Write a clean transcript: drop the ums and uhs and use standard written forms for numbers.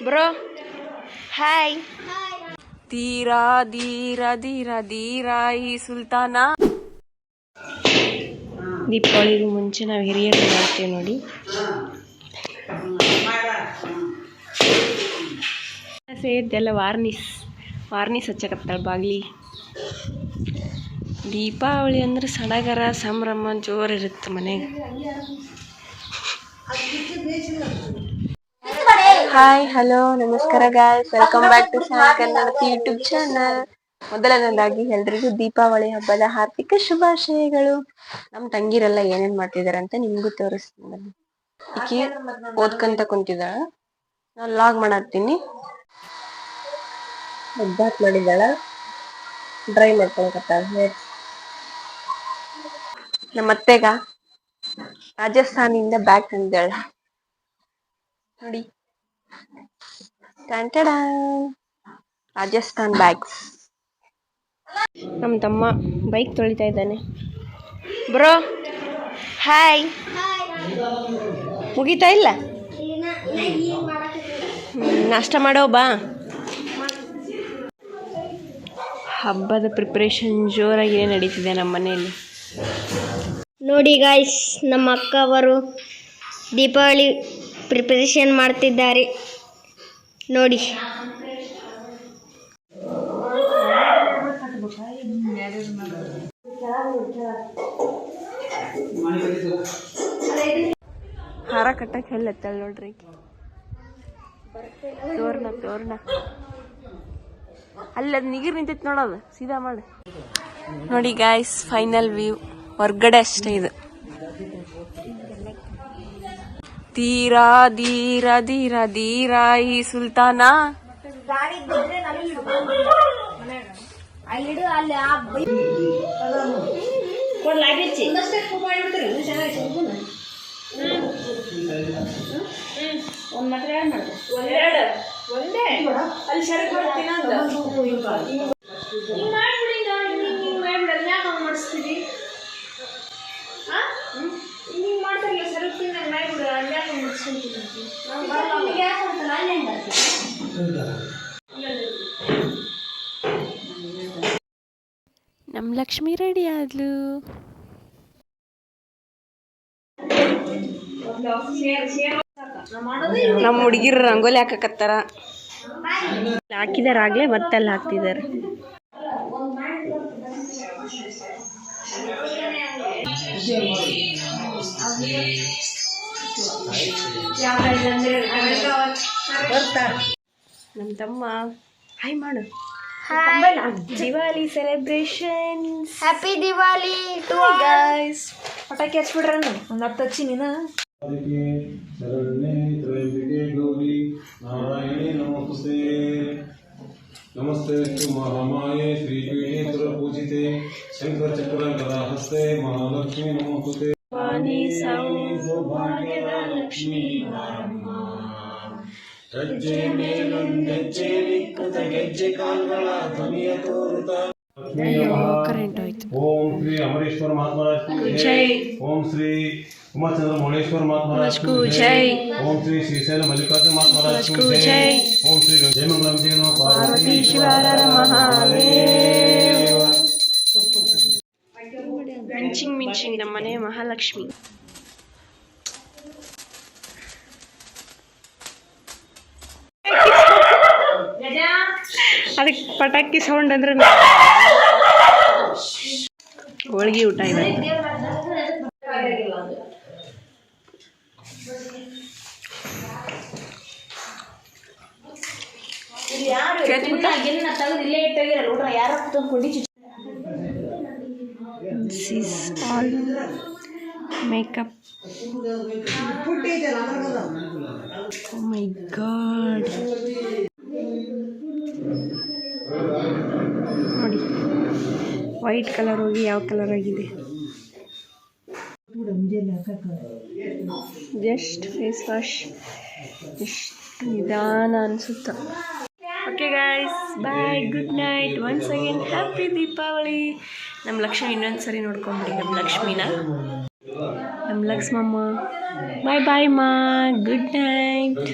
Bro hi. Dheera Dheera Dheera Dheera ಈ ಸುಲ್ತಾನ. ದೀಪಾವಳಿಗೂ ಮುಂಚೆ ನಾವು ಹಿರಿಯರು ಮಾಡ್ತೀವಿ ನೋಡಿ. ಸೇದ್ದೆಲ್ಲ ವಾರ್ನಿಸ್ ಹಚ್ಚಕತ್ತಾಳ ಬಾಗ್ಲಿ. ದೀಪಾವಳಿ ಅಂದ್ರೆ ಸಡಗರ ಸಂಭ್ರಮ ಜೋರಿರುತ್ತೆ ಮನೆಗೆ. ಹಾಯ್ ಹಲೋ ನಮಸ್ಕಾರ guys, welcome back to Kannada YouTube channel. ಮೊದಲನೇದಾಗಿ ಎಲ್ರಿಗೂ ದೀಪಾವಳಿ ಹಬ್ಬದ ಹಾರ್ದಿಕ ಶುಭಾಶಯಗಳು. ನಮ್ಮ ತಂಗಿರೆಲ್ಲ ಏನೇನ್ ಮಾಡ್ತಿದಾರೆ ಅಂತ ನಿಮ್ಗೂ ತೋರಿಸ್ತೀನಿ. ಈಕಿ ಓದ್ಕಂತ ಕುಂತಿದ್ದಾಳ, ನಾನು ಲಾಗ್ ಮಾಡತ್ತೀನಿ. ಹೆಬ್ಬಾತ್ ಮಾಡಿದಾಳ, ಡ್ರೈ ಮಾಡ್ಕೊಳಕತ್ತಾಳ. ನಮ್ಮ ಅತ್ತೆಗ ರಾಜಸ್ಥಾನಿಂದ ಬ್ಯಾಗ್ ತಂದಿದ್ದಾಳ ನೋಡಿ. ರಾಜಸ್ಥಾನ್ ಬ್ಯಾಗ್ಸ್. ನಮ್ಮ ತಮ್ಮ ಬೈಕ್ ತೊಳಿತಾ ಇದ್ದಾನೆ. Bro hi. ಮುಗಿತಾ ಇಲ್ಲ, ನಾಷ್ಟ ಮಾಡೋ ಬಾ. ಹಬ್ಬದ ಪ್ರಿಪ್ರೇಷನ್ ಜೋರಾಗಿ ನಡೀತಿದೆ ನಮ್ಮ ಮನೆಯಲ್ಲಿ ನೋಡಿ ಗಾಯ್ಸ್. ನಮ್ಮ ಅಕ್ಕ ಅವರು ದೀಪಾವಳಿ ಪ್ರಿಪರೇಷನ್ ಮಾಡ್ತಿದ್ದಾರೆ ನೋಡಿ. ಹಾರ ಕಟ್ಟಕ್ಕೆ ಹೇಳತ್ತಲ್ಲ ನೋಡ್ರಿ. ತೋರ್ಣ ಅಲ್ಲಿ ಅದು ನಿಗಿರ್ ನಿಂತೈತಿ ನೋಡೋದು, ಸೀದಾ ಮಾಡಿ ನೋಡಿ ಗಾಯ್ಸ್. ಫೈನಲ್ ವ್ಯೂ ಹೊರ್ಗಡೆ ಅಷ್ಟೇ ಇದು. ಧೀರಾ ಧೀರಾ ಧೀರಾ ಧೀರಾ ಈ ಸುಲ್ತಾನ. ನಮ್ ಲಕ್ಷ್ಮಿ ರೆಡಿ ಆದ್ಲು. ನಮ್ಮ ಹುಡುಗಿರು ರಂಗೋಲಿ ಹಾಕಕತ್ತಾರ. ಹಾಕಿದಾರಾಗ್ಲೇ ಮತ್ತೆಲ್ಲ ಹಾಕ್ತಿದಾರೆ. ನಮ್ಮ ತಮ್ಮ ಹಾಯ್ ಮಾಡು. Diwali celebrations. Happy Diwali to guys. ಪಟಾಕಿ ಹಚ್ಬಿಡ್ರ ಒಂದು 10 ಹಚ್ಚಿ ನೀನು. ನಮಸ್ತೆ ಮಹಾಮಾಯೆ ಶ್ರೀಪೀಠೆ ಸುರಪೂಜಿತೆ ಶಂಕರಚಕ್ರಗದಾಹಸ್ತೆ ಮಹಾಲಕ್ಷ್ಮೀ ನಮೋಸ್ತುತೆ. ಸೌಭಾಗ್ಯದ ಲಕ್ಷ್ಮೀ ಹೆಜ್ಜೆ ಮೇಲೊಂದೆಜ್ಜೆ ನಿಕ್ಕುತ್ತ ಗೆಜ್ಜೆ ಕಾಲ್ಗಳ ಧ್ವನಿಯ ತೋರುತ್ತ. ಕರೆಂಟ್ ಹೋಯ್ತು. ಓಂ ಶ್ರೀ ಅಮರೇಶ್ವರ ಮಹಾತ್ಮರಾಜ್ ಜೈ. ಓಂ ಶ್ರೀ ಉಮಾಚಂದ್ರ ಮೌಳೇಶ್ವರ ಮಹಾತ್ಮರಾಜ್ ಜೈ. ಓಂ ಶ್ರೀ ಶ್ರೀಶೈಲ ಮಲ್ಲಿಕಾರ್ಜುನ ಮಹಾತ್ಮರಾಜ್ ಜೈ. ಓಂ ಶ್ರೀ ಜಯಮಂಗಲಂ ಜಯನೋ ಪಾರ್ವತಿ ಶಿವಹರ ಮಹಾದೇವ. ಮಿಂಚಿಂಗ್ ನಮ್ಮ ಮನೆ ಮಹಾಲಕ್ಷ್ಮಿ. ಅದಕ್ಕೆ ಪಟಾಕಿ ಸೌಂಡ್ ಅಂದ್ರೆ ಹೋಳಿಗೆ ಊಟ ಇದೆ. This is all makeup. Oh my god. ನೋಡಿ ವೈಟ್ ಕಲರ್ ಹೋಗಿ ಯಾವ ಕಲರ್ ಆಗಿದೆ. ಜಸ್ಟ್ ಫೇಸ್ ವಾಶ್ ಎಷ್ಟು ನಿಧಾನ ಅನಿಸುತ್ತ. Okay guys bye, good night. Once again happy Deepavali. ನಮ್ಮ ಲಕ್ಷ್ಮಿ ಇನ್ನೊಂದು ಸರಿ ನೋಡ್ಕೊಂಬಿಡಿ ನಮ್ಮ ಲಕ್ಷ್ಮಿನ. ನಮ್ಮ ಲಕ್ಷ್ಮಮ್ಮ ಬಾಯ್ ಬಾಯ್ ಮಾ, ಗುಡ್ ನೈಟ್.